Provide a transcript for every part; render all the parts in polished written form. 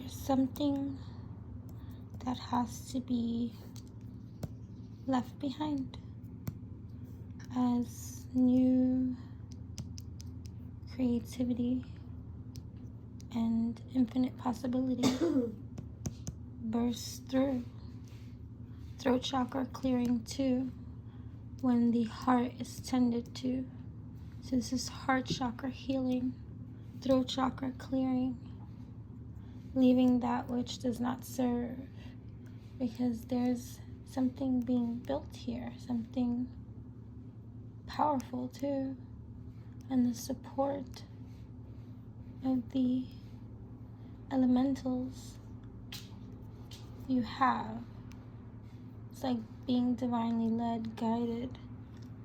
there's something that has to be left behind as new creativity and infinite possibility bursts through. Throat chakra clearing too, when the heart is tended to. So this is heart chakra healing, throat chakra clearing, leaving that which does not serve, because there's something being built here, something powerful too, and the support of the elementals you have. It's like being divinely led, guided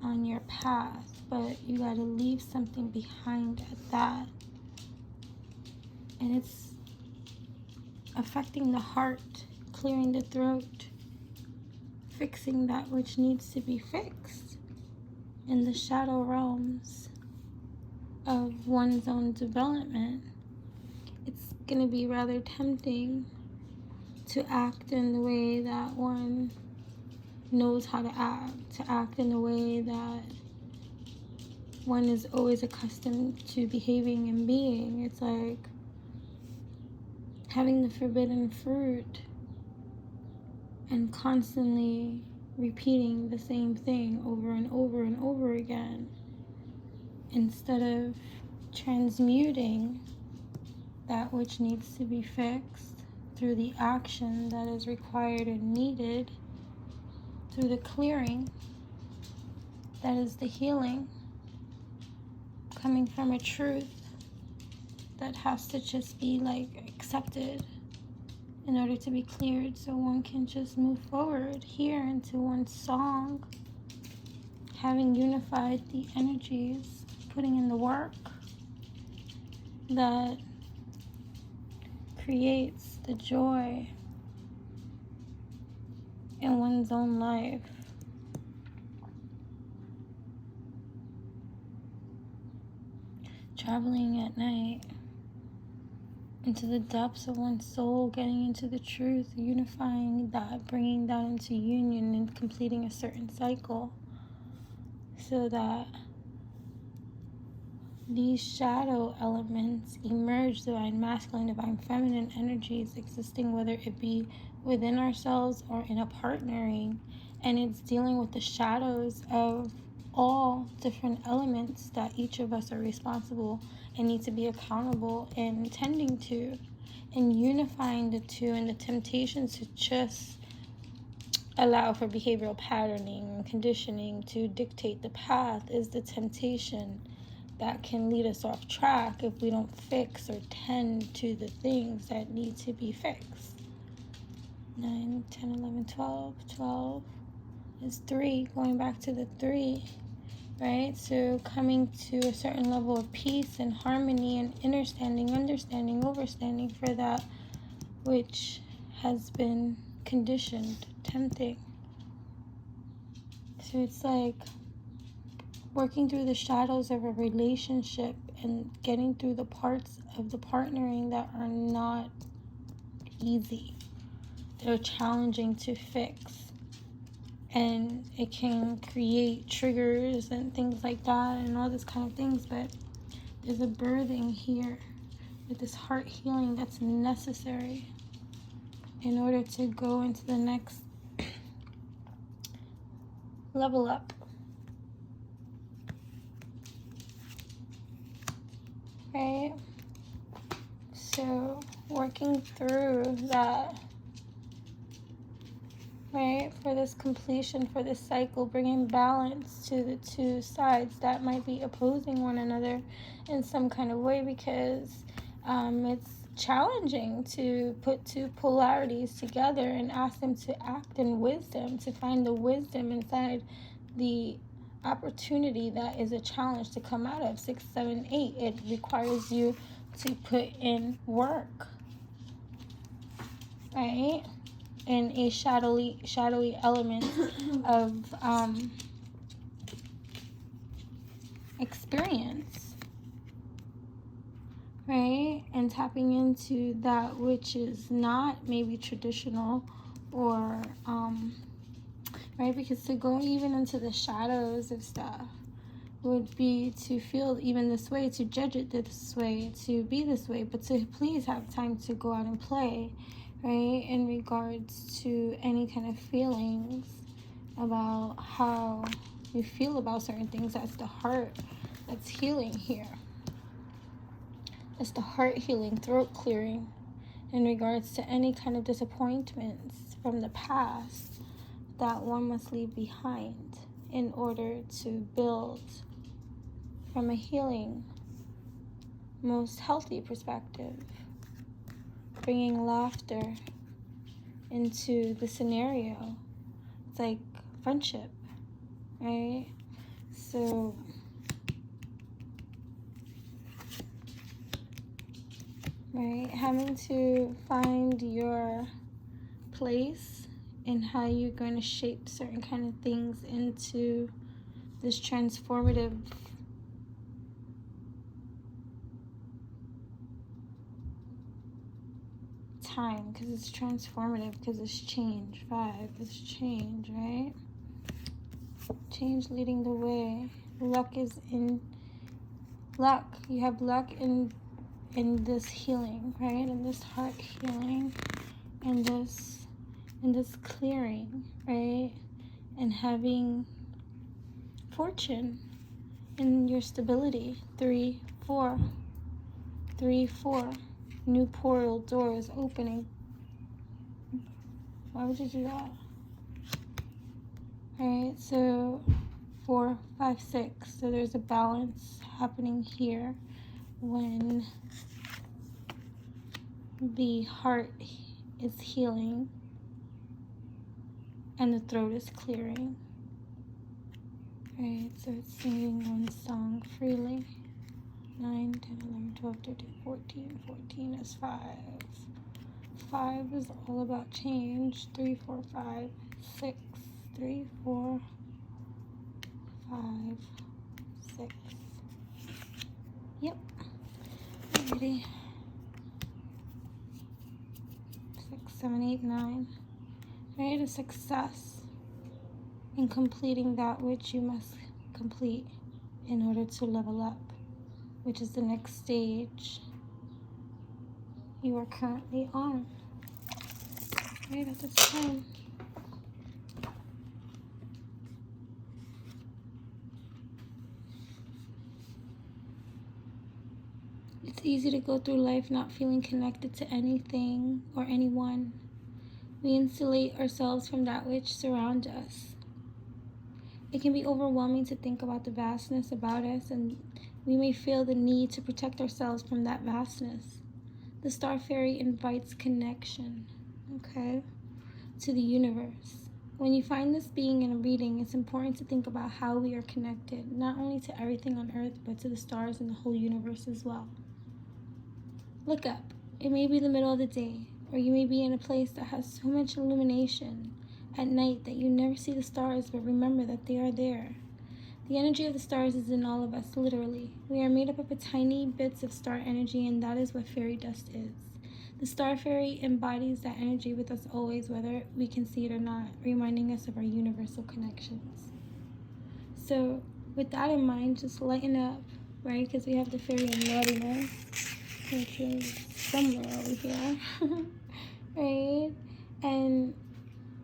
on your path, but you got to leave something behind at that. And it's affecting the heart, clearing the throat, fixing that which needs to be fixed in the shadow realms of one's own development. It's going to be rather tempting to act in the way that one knows how to act in the way that one is always accustomed to behaving and being. It's like having the forbidden fruit and constantly repeating the same thing over and over and over again, instead of transmuting that which needs to be fixed through the action that is required and needed, through the clearing that is the healing, coming from a truth that has to just be like accepted in order to be cleared, so one can just move forward here into one song, having unified the energies, putting in the work that creates the joy in one's own life. Traveling at night into the depths of one's soul, getting into the truth, unifying that, bringing that into union and completing a certain cycle, so that these shadow elements emerge, divine masculine, divine feminine energies existing, whether it be within ourselves or in a partnering, and it's dealing with the shadows of all different elements that each of us are responsible and need to be accountable and tending to, and unifying the two, and the temptations to just allow for behavioral patterning and conditioning to dictate the path is the temptation that can lead us off track if we don't fix or tend to the things that need to be fixed. 9, 10, 11, 12. 12 is 3, going back to the 3, right? So coming to a certain level of peace and harmony and understanding, overstanding for that which has been conditioned, tempting. So it's like working through the shadows of a relationship and getting through the parts of the partnering that are not easy. They're challenging to fix. And it can create triggers and things like that and all this kind of things. But there's a birthing here with this heart healing that's necessary in order to go into the next level up. Right? So working through that, right, for this completion, for this cycle, bringing balance to the two sides that might be opposing one another in some kind of way, because it's challenging to put two polarities together and ask them to act in wisdom, to find the wisdom inside the opportunity that is a challenge to come out of. 6, 7, 8, it requires you to put in work, right? In a shadowy element of experience, right? And and tapping into that which is not maybe traditional or right, because to go even into the shadows of stuff would be to feel even this way, to judge it this way, to be this way, but to please have time to go out and play, right, in regards to any kind of feelings about how you feel about certain things. That's the heart that's healing here. It's the heart healing, throat clearing in regards to any kind of disappointments from the past that one must leave behind in order to build from a healing, most healthy perspective, bringing laughter into the scenario. It's like friendship, right? So right, having to find your place and how you're going to shape certain kind of things into this transformative time, because it's transformative, because it's change. 5 is change, right? Change leading the way. Luck is in luck. You have luck in this healing, right? In this heart healing, and this clearing, right? And having fortune in your stability. 3, 4. 3, 4. New portal doors opening. Why would you do that? Alright, so 4, 5, 6. So there's a balance happening here when the heart is healing and the throat is clearing. Alright, so it's singing one song freely. 9, 10, 11, 12, 13, 14. 14 is 5. 5 is all about change. 3, 4, 5, 6. 3, 4, 5, 6. Yep. Alrighty. 6, 7, 8, 9. Right, a success in completing that which you must complete in order to level up, which is the next stage you are currently on. Right at this time. It's easy to go through life not feeling connected to anything or anyone. We insulate ourselves from that which surrounds us. It can be overwhelming to think about the vastness about us, and we may feel the need to protect ourselves from that vastness. The Star Fairy invites connection, okay, to the universe. When you find this being in a reading, it's important to think about how we are connected, not only to everything on Earth, but to the stars and the whole universe as well. Look up. It may be the middle of the day, or you may be in a place that has so much illumination at night that you never see the stars, but remember that they are there. The energy of the stars is in all of us, literally. We are made up of tiny bits of star energy, and that is what fairy dust is. The Star Fairy embodies that energy with us always, whether we can see it or not, reminding us of our universal connections. So, with that in mind, just lighten up, right? Because we have the fairy of naughtiness, which is somewhere over here, right? And,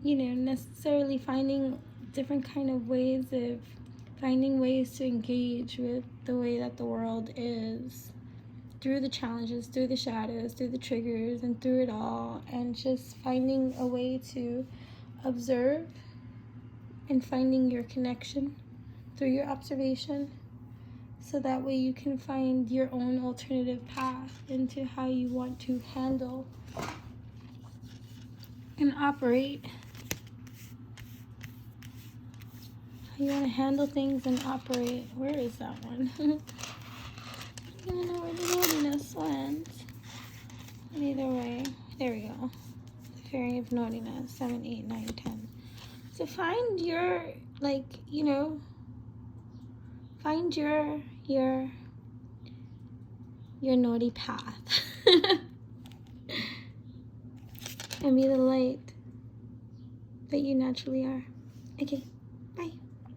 necessarily finding different kind of ways to engage with the way that the world is, through the challenges, through the shadows, through the triggers, and through it all, and just finding a way to observe and finding your connection through your observation, so that way you can find your own alternative path into how you want to handle and operate. How you want to handle things and operate. Where is that one? I don't know where the naughtiness went. But either way, there we go. The fairy of naughtiness, 7, 8, 9, 10. So find your, find your your naughty path. And be the light that you naturally are. Okay, bye.